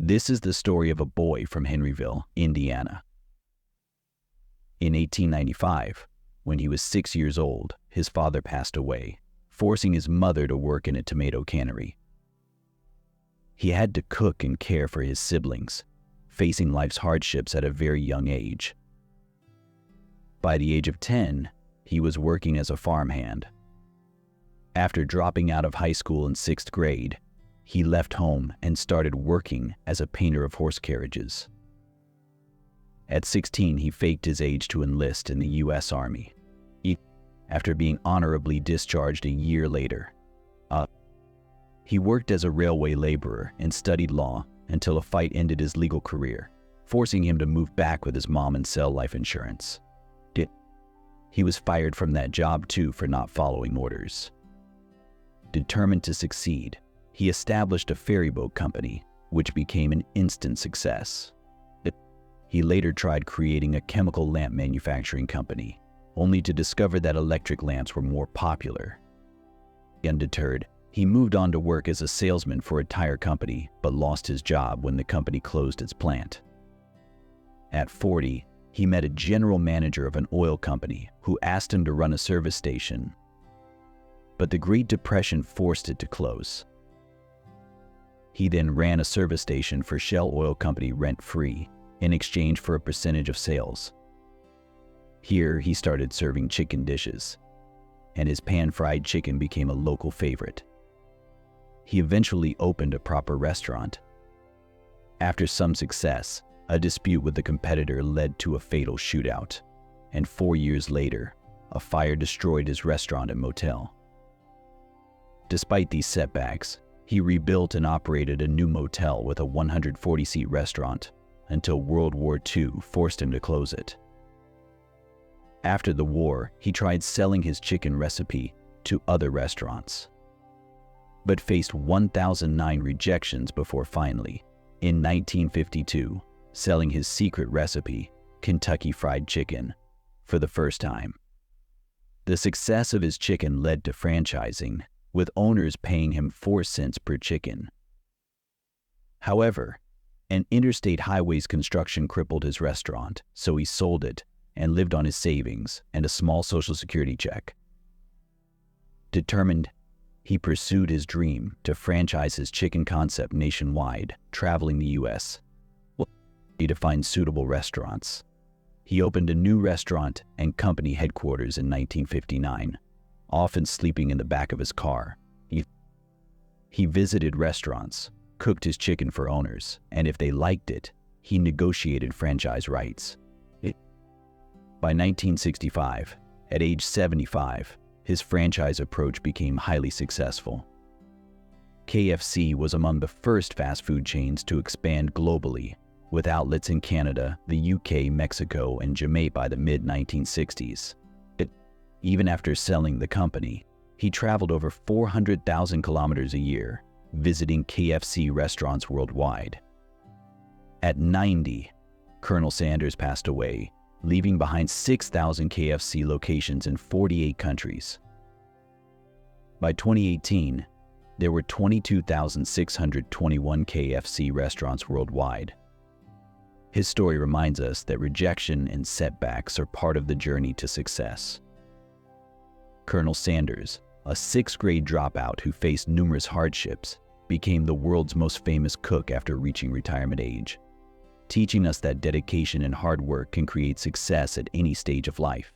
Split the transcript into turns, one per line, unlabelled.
This is the story of a boy from Henryville, Indiana. In 1895, when he was 6 years old, his father passed away, forcing his mother to work in a tomato cannery. He had to cook and care for his siblings, facing life's hardships at a very young age. By the age of 10, he was working as a farmhand. After dropping out of high school in 6th grade, he left home and started working as a painter of horse carriages. At 16, he faked his age to enlist in the U.S. Army. After being honorably discharged a year later, he worked as a railway laborer and studied law until a fight ended his legal career, forcing him to move back with his mom and sell life insurance. He was fired from that job too for not following orders. Determined to succeed, he established a ferryboat company, which became an instant success. He later tried creating a chemical lamp manufacturing company, only to discover that electric lamps were more popular. Undeterred, he moved on to work as a salesman for a tire company, but lost his job when the company closed its plant. At 40, he met a general manager of an oil company who asked him to run a service station, but the Great Depression forced it to close. He then ran a service station for Shell Oil Company rent-free in exchange for a percentage of sales. Here, he started serving chicken dishes, and his pan-fried chicken became a local favorite. He eventually opened a proper restaurant. After some success, a dispute with the competitor led to a fatal shootout, and 4 years later, a fire destroyed his restaurant and motel. Despite these setbacks, he rebuilt and operated a new motel with a 140-seat restaurant until World War II forced him to close it. After the war, he tried selling his chicken recipe to other restaurants, but faced 1,009 rejections before finally, in 1952, selling his secret recipe, Kentucky Fried Chicken, for the first time. The success of his chicken led to franchising, with owners paying him 4 cents per chicken. However, an interstate highways construction crippled his restaurant, so he sold it and lived on his savings and a small Social Security check. Determined, he pursued his dream to franchise his chicken concept nationwide, traveling the U.S. to find suitable restaurants. He opened a new restaurant and company headquarters in 1959, often sleeping in the back of his car. He visited restaurants, cooked his chicken for owners, and if they liked it, he negotiated franchise rights. By 1965, at age 75, his franchise approach became highly successful. KFC was among the first fast food chains to expand globally, with outlets in Canada, the UK, Mexico, and Jamaica by the mid-1960s. Even after selling the company, he traveled over 400,000 kilometers a year, visiting KFC restaurants worldwide. At 90, Colonel Sanders passed away, leaving behind 6,000 KFC locations in 48 countries. By 2018, there were 22,621 KFC restaurants worldwide. His story reminds us that rejection and setbacks are part of the journey to success. Colonel Sanders, a 6th grade dropout who faced numerous hardships, became the world's most famous cook after reaching retirement age, teaching us that dedication and hard work can create success at any stage of life.